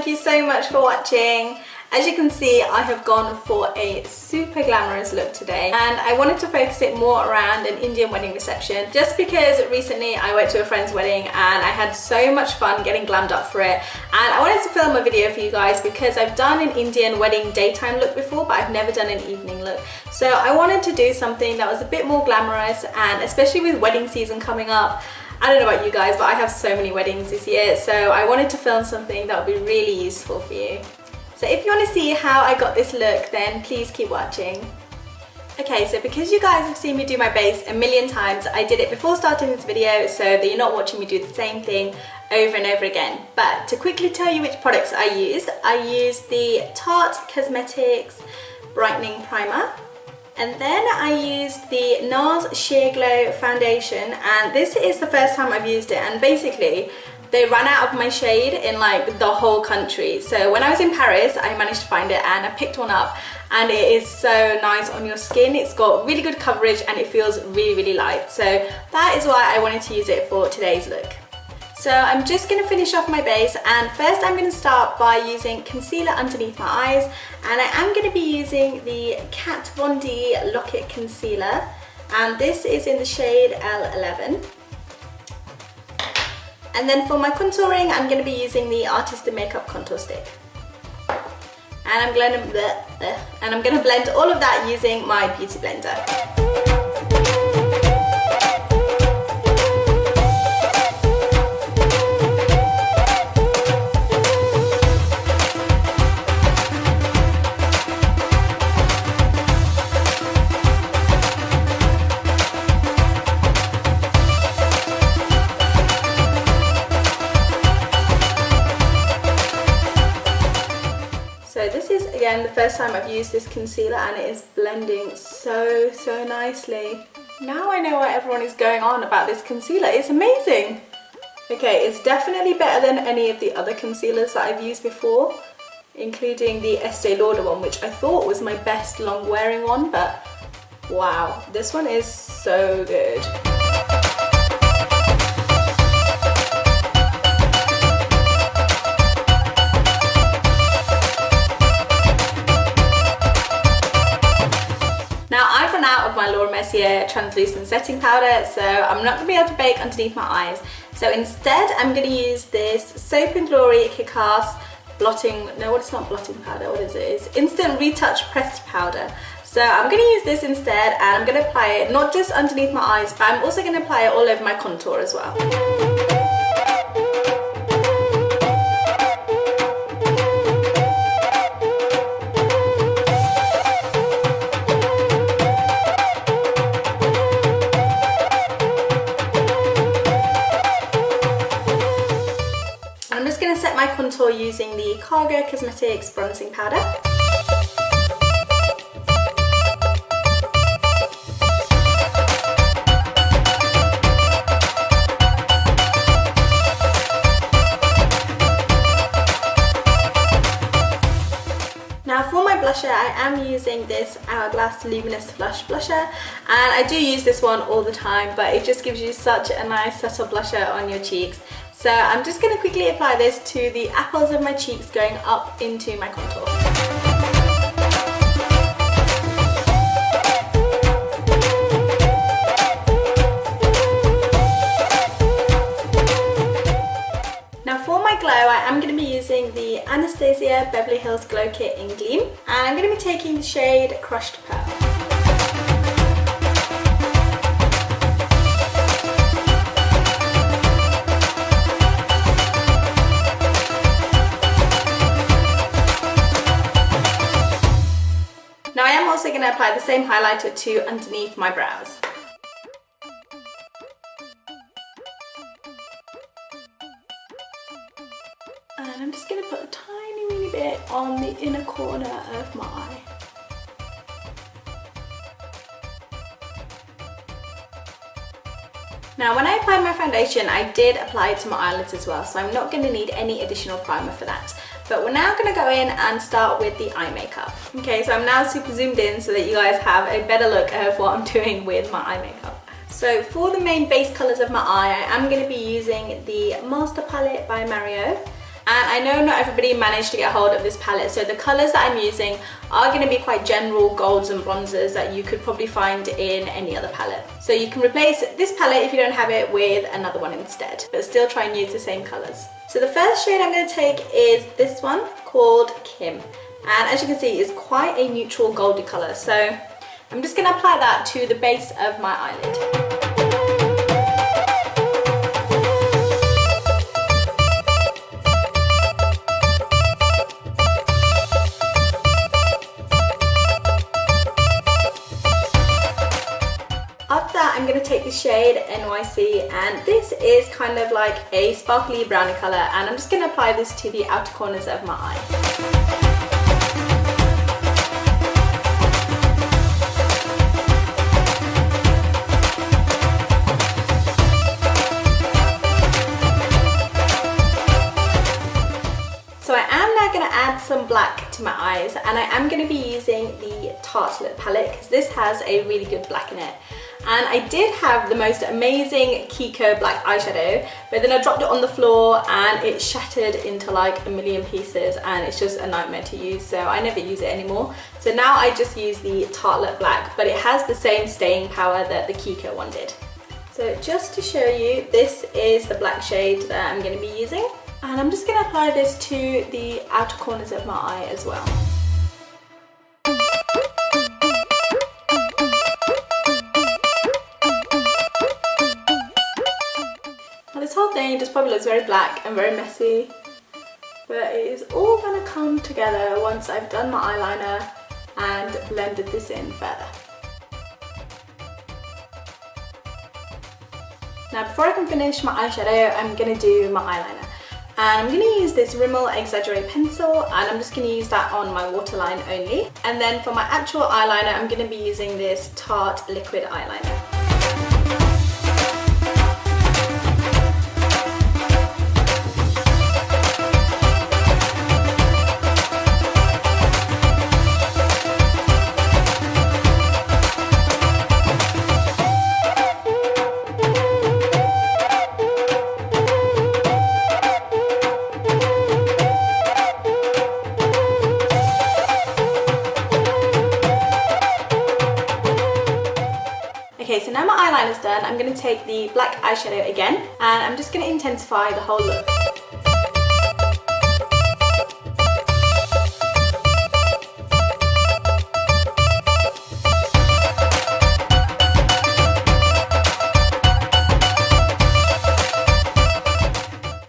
thank you so much for watching. As you can see, I have gone for a super glamorous look today, and I wanted to focus it more around an Indian wedding reception just because recently I went to a friend's wedding and I had so much fun getting glammed up for it, and I wanted to film a video for you guys because I've done an Indian wedding daytime look before, but I've never done an evening look. So I wanted to do something that was a bit more glamorous, and especially with wedding season coming up, I don't know about you guys, but I have so many weddings this year, so I wanted to film something that would be really useful for you. So if you want to see how I got this look, then please keep watching. Okay, so because you guys have seen me do my base a million times, I did it before starting this video so that you're not watching me do the same thing over and over again. But to quickly tell you which products I used the Tarte Cosmetics Brightening Primer. And then I used the NARS Sheer Glow Foundation, and this is the first time I've used it, and basically they ran out of my shade in like the whole country. So when I was in Paris, I managed to find it and I picked one up, and it is so nice on your skin. It's got really good coverage and it feels really, really light. So that is why I wanted to use it for today's look. So I'm just going to finish off my base, and first I'm going to start by using concealer underneath my eyes, and I am going to be using the Kat Von D Lock-It Concealer, and this is in the shade L11. And then for my contouring, I'm going to be using the Artist Makeup Contour Stick. And I'm going to blend all of that using my Beauty Blender. So this is again the first time I've used this concealer, and it is blending so nicely. Now I know why everyone is going on about this concealer. It's amazing. Okay, it's definitely better than any of the other concealers that I've used before, including the Estee Lauder one, which I thought was my best long wearing one, but wow, this one is so good. Now I've run out of my Laura Mercier translucent setting powder, so I'm not going to be able to bake underneath my eyes. So instead I'm going to use this Soap & Glory Kick-Ass blotting, no, it's not blotting powder, what is it? It's Instant Retouch Pressed Powder. So I'm going to use this instead, and I'm going to apply it not just underneath my eyes, but I'm also going to apply it all over my contour as well. I'm just going to set my contour using the Cargo Cosmetics Bronzing Powder. Now for my blusher, I am using this Hourglass Luminous Flush Blusher, and I do use this one all the time, but it just gives you such a nice subtle blusher on your cheeks. So I'm just going to quickly apply this to the apples of my cheeks going up into my contour. Now for my glow, I am going to be using the Anastasia Beverly Hills Glow Kit in Gleam, and I'm going to be taking the shade Crushed Pearl. Now I am also going to apply the same highlighter to underneath my brows. And I'm just going to put a tiny wee bit on the inner corner of my eye. Now when I applied my foundation, I did apply it to my eyelids as well, so I'm not going to need any additional primer for that. But we're now going to go in and start with the eye makeup. Okay, so I'm now super zoomed in so that you guys have a better look of what I'm doing with my eye makeup. So for the main base colours of my eye, I am going to be using the Master Palette by Mario. And I know not everybody managed to get hold of this palette, so the colours that I'm using are going to be quite general golds and bronzers that you could probably find in any other palette. So you can replace this palette if you don't have it with another one instead, but still try and use the same colours. So the first shade I'm going to take is this one called Kim. And as you can see, it's quite a neutral goldy colour. So I'm just going to apply that to the base of my eyelid. After that, I'm going to take the shade NYC, and this is kind of like a sparkly brownie colour, and I'm just going to apply this to the outer corners of my eye. So I am now going to add some black to my eyes, and I am going to be using the Tarte Lip palette because this has a really good black in it. And I did have the most amazing Kiko black eyeshadow, but then I dropped it on the floor and it shattered into like a million pieces, and it's just a nightmare to use, so I never use it anymore. So now I just use the Tarte Lip black, but it has the same staying power that the Kiko one did. So just to show you, this is the black shade that I'm going to be using. And I'm just going to apply this to the outer corners of my eye as well. Now this whole thing just probably looks very black and very messy, but it is all going to come together once I've done my eyeliner and blended this in further. Now before I can finish my eyeshadow, I'm going to do my eyeliner. And I'm going to use this Rimmel Exaggerate pencil, and I'm just going to use that on my waterline only. And then for my actual eyeliner, I'm going to be using this Tarte liquid eyeliner. Okay, so now my eyeliner's done, I'm going to take the black eyeshadow again, and I'm just going to intensify the whole look.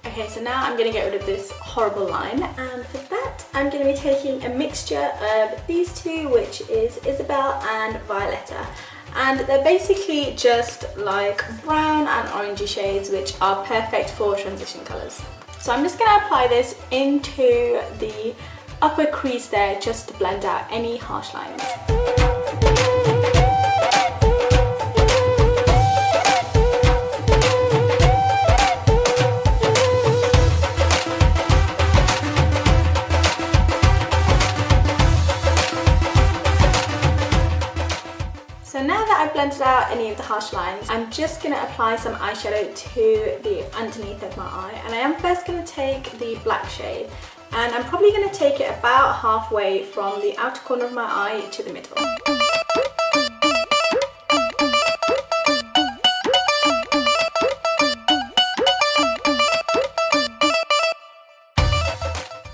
Okay, so now I'm going to get rid of this horrible line, and for that I'm going to be taking a mixture of these two, which is Isabel and Violetta. And they're basically just like brown and orangey shades, which are perfect for transition colours. So I'm just going to apply this into the upper crease there just to blend out any harsh lines. So now that I've blended out any of the harsh lines, I'm just going to apply some eyeshadow to the underneath of my eye. And I am first going to take the black shade, and I'm probably going to take it about halfway from the outer corner of my eye to the middle.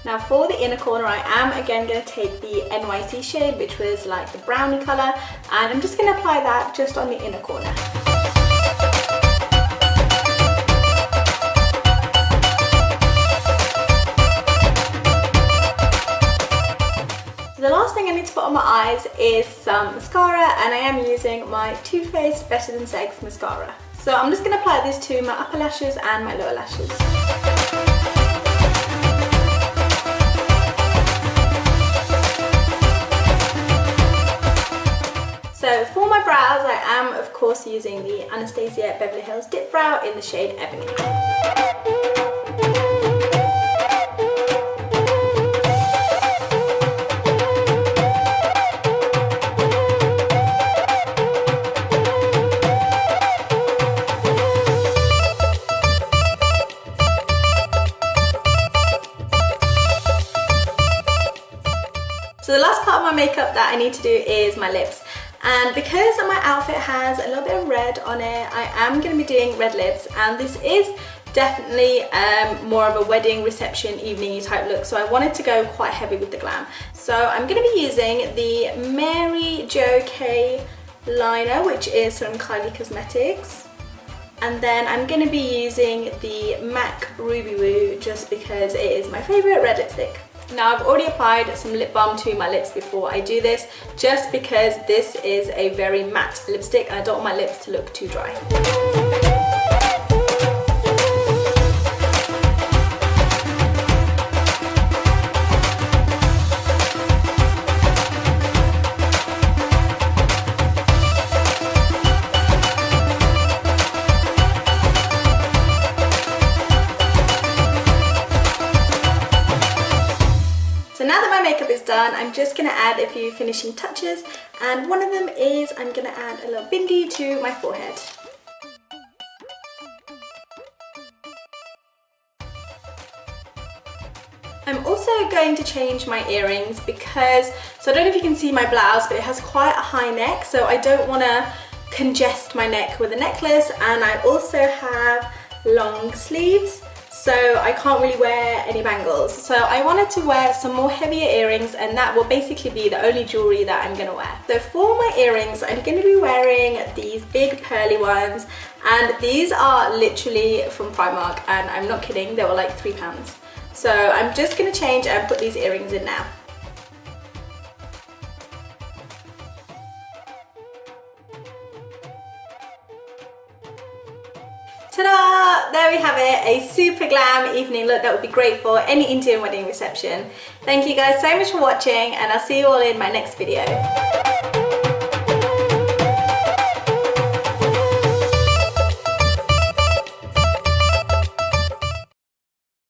Now for the inner corner, I am again going to take the NYC shade, which was like the brownie colour, and I'm just going to apply that just on the inner corner. So the last thing I need to put on my eyes is some mascara, and I am using my Too Faced Better Than Sex mascara. So I'm just going to apply this to my upper lashes and my lower lashes. So for my brows, I am of course using the Anastasia Beverly Hills Dip Brow in the shade Ebony. makeup that I need to do is my lips. And because my outfit has a little bit of red on it, I am going to be doing red lips, and this is definitely more of a wedding reception evening type look, so I wanted to go quite heavy with the glam. So I'm going to be using the Mary Jo K liner, which is from Kylie Cosmetics, and then I'm going to be using the MAC Ruby Woo just because it is my favourite red lipstick. Now I've already applied some lip balm to my lips before I do this, just because this is a very matte lipstick and I don't want my lips to look too dry. So now that my makeup is done, I'm just going to add a few finishing touches, and one of them is I'm going to add a little bindi to my forehead. I'm also going to change my earrings because, so I don't know if you can see my blouse, but it has quite a high neck, so I don't want to congest my neck with a necklace, and I also have long sleeves, so I can't really wear any bangles. So I wanted to wear some more heavier earrings, and that will basically be the only jewellery that I'm going to wear. So for my earrings, I'm going to be wearing these big pearly ones, and these are literally from Primark, and I'm not kidding, they were like £3. So I'm just going to change and put these earrings in now. Ta-da! There we have it, a super glam evening look that would be great for any Indian wedding reception. Thank you guys so much for watching, and I'll see you all in my next video.